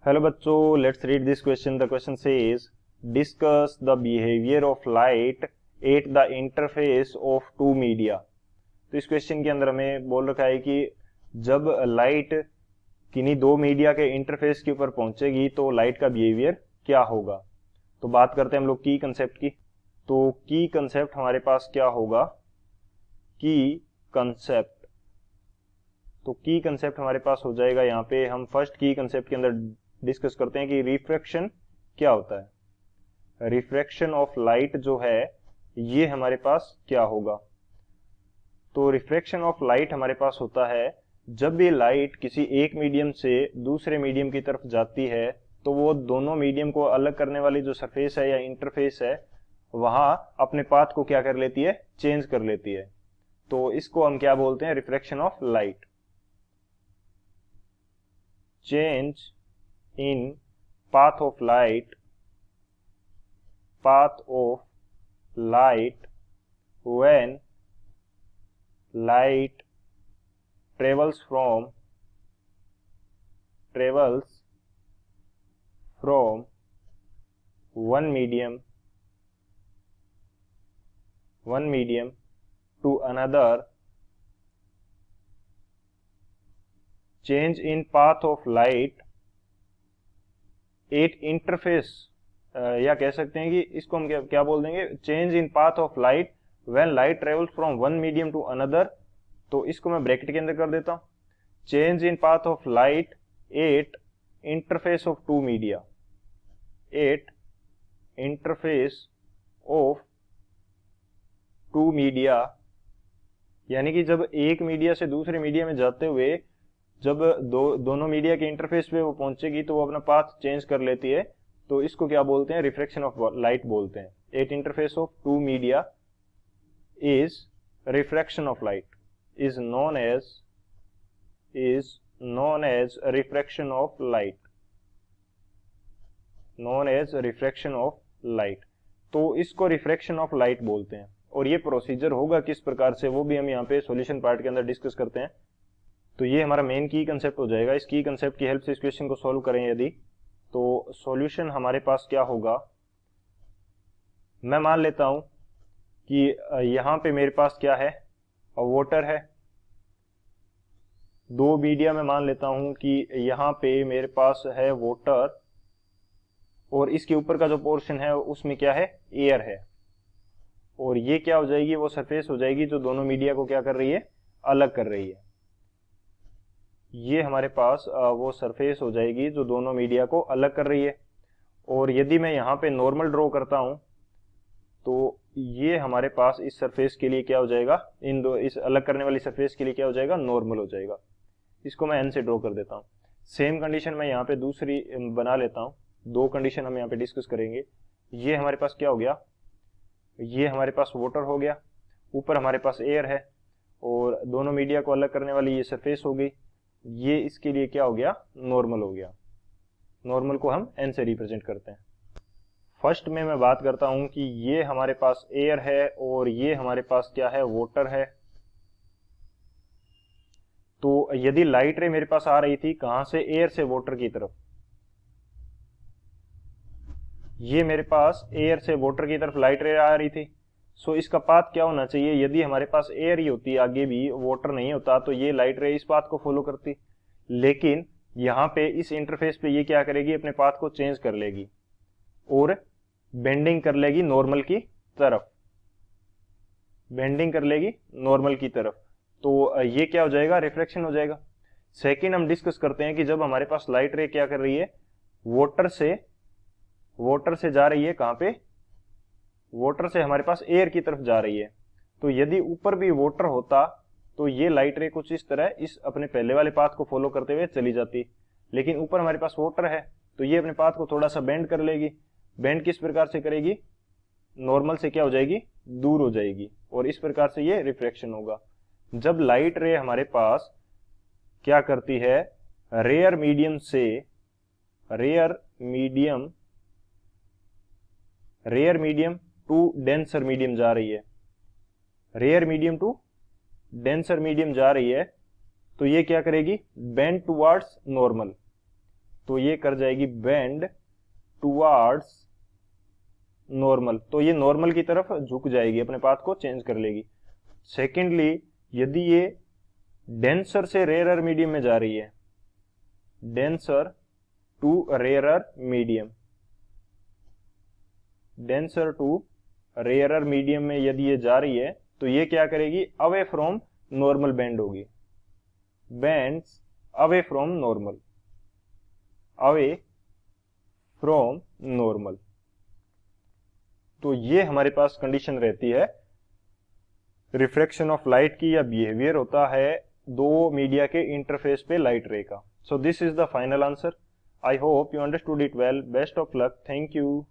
Hello बच्चों, let's read this question. The question says discuss the behaviour of light at the interface of two media. तो इस question के अंदर हमें बोल रखा है कि जब लाइट किन्हीं दो मीडिया के इंटरफेस के ऊपर पहुंचेगी तो लाइट का बिहेवियर क्या होगा। तो बात करते हैं हम लोग की कंसेप्ट की। तो की कंसेप्ट हमारे पास क्या होगा, की कंसेप्ट। तो की कंसेप्ट हमारे पास हो जाएगा, यहाँ पे हम फर्स्ट की कंसेप्ट के अंदर डिस्कस करते हैं कि रिफ्रैक्शन क्या होता है। रिफ्रैक्शन ऑफ लाइट जो है ये हमारे पास क्या होगा। तो रिफ्रैक्शन ऑफ लाइट हमारे पास होता है जब भी लाइट किसी एक मीडियम से दूसरे मीडियम की तरफ जाती है तो वो दोनों मीडियम को अलग करने वाली जो सरफेस है या इंटरफेस है वहां अपने पाथ को क्या कर लेती है, चेंज कर लेती है। तो इसको हम क्या बोलते हैं, refraction of light. change in path of light when light travels from one medium to another. change in path of light at interface, या कह सकते हैं कि इसको हम क्या क्या बोल देंगे, change in path of light when light travels from one medium to another. तो इसको मैं ब्रैकेट के अंदर कर देता हूं, change in path of light at interface of two media, at interface of two media. यानी कि जब एक मीडिया से दूसरे मीडिया में जाते हुए जब दोनों मीडिया के इंटरफेस पे वो पहुंचेगी तो वो अपना पाथ चेंज कर लेती है। तो इसको क्या बोलते हैं, रिफ्रैक्शन ऑफ लाइट बोलते हैं। At interface of two media is refraction of light, is known as refraction of light, known as refraction of light. तो इसको रिफ्रैक्शन ऑफ लाइट बोलते हैं। और ये प्रोसीजर होगा किस प्रकार से वो भी हम यहाँ पे सॉल्यूशन पार्ट के अंदर डिस्कस करते हैं। तो ये हमारा मेन की कंसेप्ट हो जाएगा। इस की कंसेप्ट की हेल्प से इस क्वेश्चन को सॉल्व करें यदि, तो सॉल्यूशन हमारे पास क्या होगा। मैं मान लेता हूं कि यहां पे मेरे पास क्या है, वाटर है। दो मीडिया में मान लेता हूं कि यहां पे मेरे पास है वाटर और इसके ऊपर का जो पोर्शन है उसमें क्या है, एयर है। और ये क्या हो जाएगी, वो सरफेस हो जाएगी जो दोनों मीडिया को क्या कर रही है, अलग कर रही है। ये हमारे पास वो सरफेस हो जाएगी जो दोनों मीडिया को अलग कर रही है। और यदि मैं यहाँ पे नॉर्मल ड्रॉ करता हूं तो ये हमारे पास इस सरफेस के लिए क्या हो जाएगा, इन दो इस अलग करने वाली सरफेस के लिए क्या हो जाएगा, नॉर्मल हो जाएगा। इसको मैं एन से ड्रॉ कर देता हूँ। सेम कंडीशन मैं यहाँ पे दूसरी बना लेता हूँ। दो कंडीशन हम यहाँ पे डिस्कस करेंगे। ये हमारे पास क्या हो गया, ये हमारे पास वाटर हो गया, ऊपर हमारे पास एयर है और दोनों मीडिया को अलग करने वाली ये सरफेस हो गई। ये इसके लिए क्या हो गया, नॉर्मल हो गया। नॉर्मल को हम एन से रिप्रेजेंट करते हैं। फर्स्ट में मैं बात करता हूं कि ये हमारे पास एयर है और ये हमारे पास क्या है, वाटर है। तो यदि लाइट रे मेरे पास आ रही थी कहां से, एयर से वाटर की तरफ, ये मेरे पास एयर से वाटर की तरफ लाइट रे आ रही थी। सो इसका पाथ क्या होना चाहिए, यदि हमारे पास एयर ही होती आगे भी, वाटर नहीं होता, तो ये लाइट रे इस पाथ को फॉलो करती। लेकिन यहाँ पे इस इंटरफेस पे ये क्या करेगी, अपने पाथ को चेंज कर लेगी और बेंडिंग कर लेगी नॉर्मल की तरफ, बेंडिंग कर लेगी नॉर्मल की तरफ। तो ये क्या हो जाएगा, रिफ्लेक्शन हो जाएगा। सेकंड हम डिस्कस करते हैं कि जब हमारे पास लाइट रे क्या कर रही है, वाटर से जा रही है कहां पे, वाटर से हमारे पास एयर की तरफ जा रही है। तो यदि ऊपर भी वाटर होता तो ये लाइट रे कुछ इस तरह इस अपने पहले वाले पाथ को फॉलो करते हुए चली जाती। लेकिन ऊपर हमारे पास वाटर है तो ये अपने पाथ को थोड़ा सा बेंड कर लेगी। बेंड किस प्रकार से करेगी, नॉर्मल से क्या हो जाएगी, दूर हो जाएगी। और इस प्रकार से ये रिफ्रैक्शन होगा। जब लाइट रे हमारे पास क्या करती है, rare medium to denser medium जा रही है, rare medium to denser medium जा रही है, तो ये क्या करेगी, बेंड टुवर्ड्स नॉर्मल। तो ये कर जाएगी बेंड टुवार्ड्स नॉर्मल, तो ये नॉर्मल की तरफ झुक जाएगी, अपने पाथ को चेंज कर लेगी। सेकेंडली, यदि ये डेंसर से रेयरर मीडियम में जा रही है, denser to rarer medium, denser to rarer medium में यदि ये जा रही है, तो ये क्या करेगी, अवे फ्रॉम नॉर्मल बेंड होगी, bends away from normal, away from normal. तो ये हमारे पास कंडीशन रहती है रिफ्रैक्शन ऑफ लाइट की, या बिहेवियर होता है दो मीडिया के इंटरफेस पे लाइट रे का। So this is the final answer. I hope you understood it well. Best of luck. Thank you.